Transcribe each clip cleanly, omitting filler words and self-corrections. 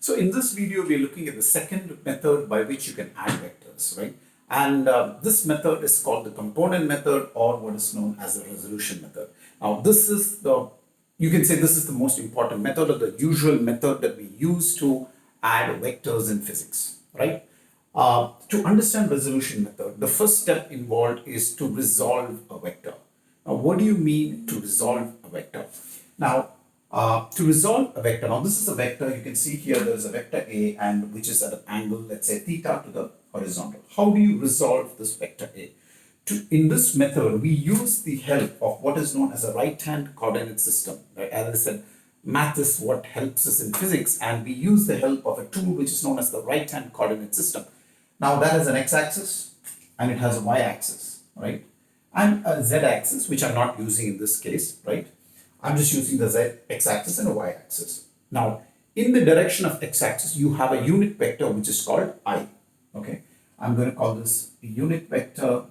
So in this video, we're looking at the second method by which you can add vectors, right? And this method is called the component method, or what is known as the resolution method. Now, you can say this is the most important method, or the usual method that we use to add vectors in physics, right? To understand resolution method, the first step involved is to resolve a vector. Now, what do you mean to resolve a vector? Now, to resolve a vector, now this is a vector, you can see here there is a vector A, and which is at an angle, let's say theta, to the horizontal. How do you resolve this vector A? In this method, we use the help of what is known as a right-hand coordinate system. Right? As I said, math is what helps us in physics, and we use the help of a tool which is known as the right-hand coordinate system. Now that has an x-axis and it has a y-axis, right? And a z-axis, which I'm not using in this case, right? I'm just using the z x-axis and a y-axis. Now, in the direction of x-axis, you have a unit vector which is called I. Okay, I'm going to call this unit vector.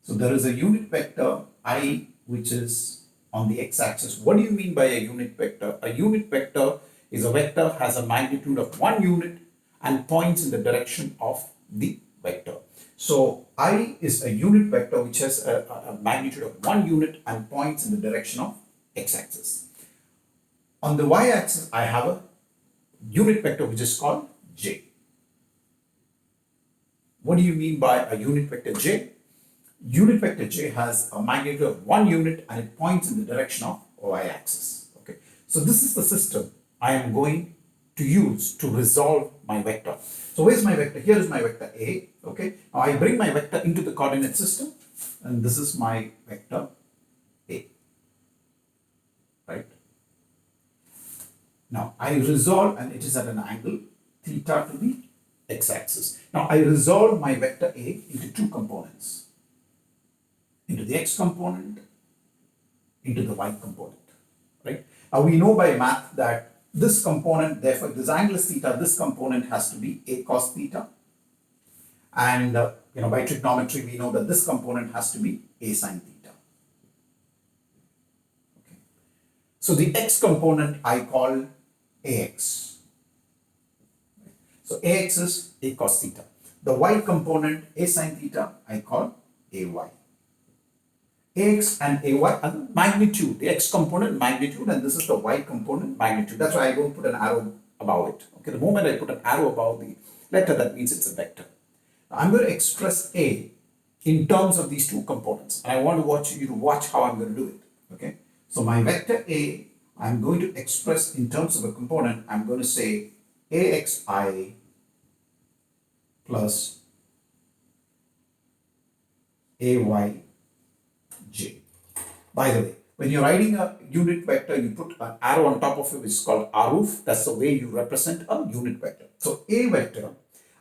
So there is a unit vector I which is on the x-axis. What do you mean by a unit vector? A unit vector is a vector has a magnitude of 1 unit and points in the direction of the vector. So I is a unit vector which has a magnitude of 1 unit and points in the direction of x-axis. On the y-axis, I have a unit vector which is called j. What do you mean by a unit vector j? Unit vector j has a magnitude of 1 unit and it points in the direction of y-axis. Okay, so this is the system I am going to use to resolve my vector. So where's my vector? Here is my vector A. Okay, now I bring my vector into the coordinate system, and this is my vector A. Right? Now I resolve, and it is at an angle theta to the x-axis. Now I resolve my vector A into two components, into the x component, into the y component. Right? Now we know by math that this component, therefore, this angle is theta, this component has to be a cos theta. And by trigonometry, we know that this component has to be a sin theta. Okay. So the x component I call ax. So ax is a cos theta. The y component, a sin theta, I call ay. Ax and ay are the magnitude, the x component magnitude, and this is the y component magnitude. That's why I don't put an arrow above it. Okay, the moment I put an arrow above the letter, that means it's a vector. Now, I'm going to express A in terms of these two components, and I want you to watch how I'm going to do it. Okay, so my vector A, I'm going to express in terms of a component. I'm going to say axi plus ay j. By the way, when you're writing a unit vector, you put an arrow on top of it, which is called aroof. That's the way you represent a unit vector. So A vector,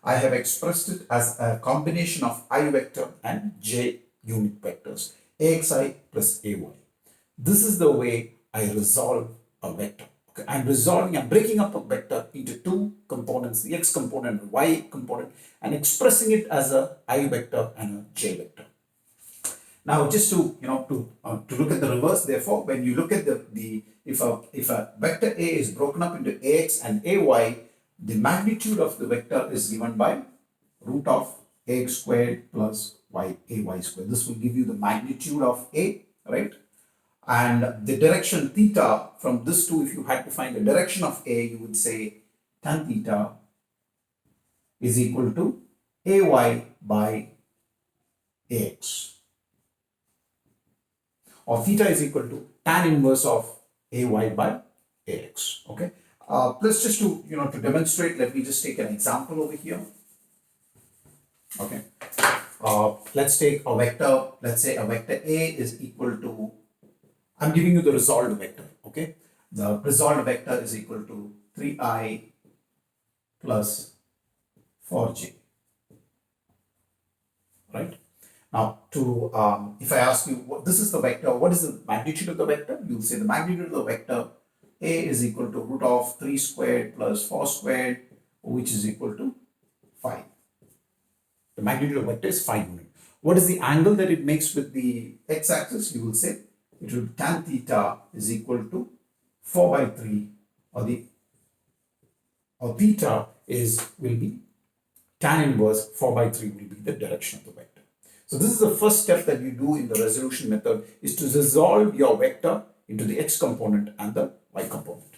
I have expressed it as a combination of I vector and j unit vectors, axi plus ay. This is the way I resolve a vector. Okay, I'm breaking up a vector into two components, the x component and y component, and expressing it as a I vector and a j vector. Now, just to look at the reverse, therefore, when you look at if a vector A is broken up into ax and ay, the magnitude of the vector is given by root of ax squared plus ay squared. This will give you the magnitude of A, right? And the direction theta from this two, if you had to find the direction of A, you would say tan theta is equal to ay by ax. Or theta is equal to tan inverse of ay by ax. Okay. Let's just to demonstrate. Let me just take an example over here. Okay. Let's take a vector. Let's say a vector A is equal to. I'm giving you the resolved vector. Okay. The resolved vector is equal to 3i plus 4j. Right. Now, if I ask you, this is the vector, what is the magnitude of the vector? You'll say the magnitude of the vector A is equal to root of 3 squared plus 4 squared, which is equal to 5. The magnitude of the vector is 5 units. What is the angle that it makes with the x-axis? You will say it will tan theta is equal to 4 by 3 or the or theta will be tan inverse 4 by 3 will be the direction of the vector. So this is the first step that you do in the resolution method, is to resolve your vector into the x component and the y component.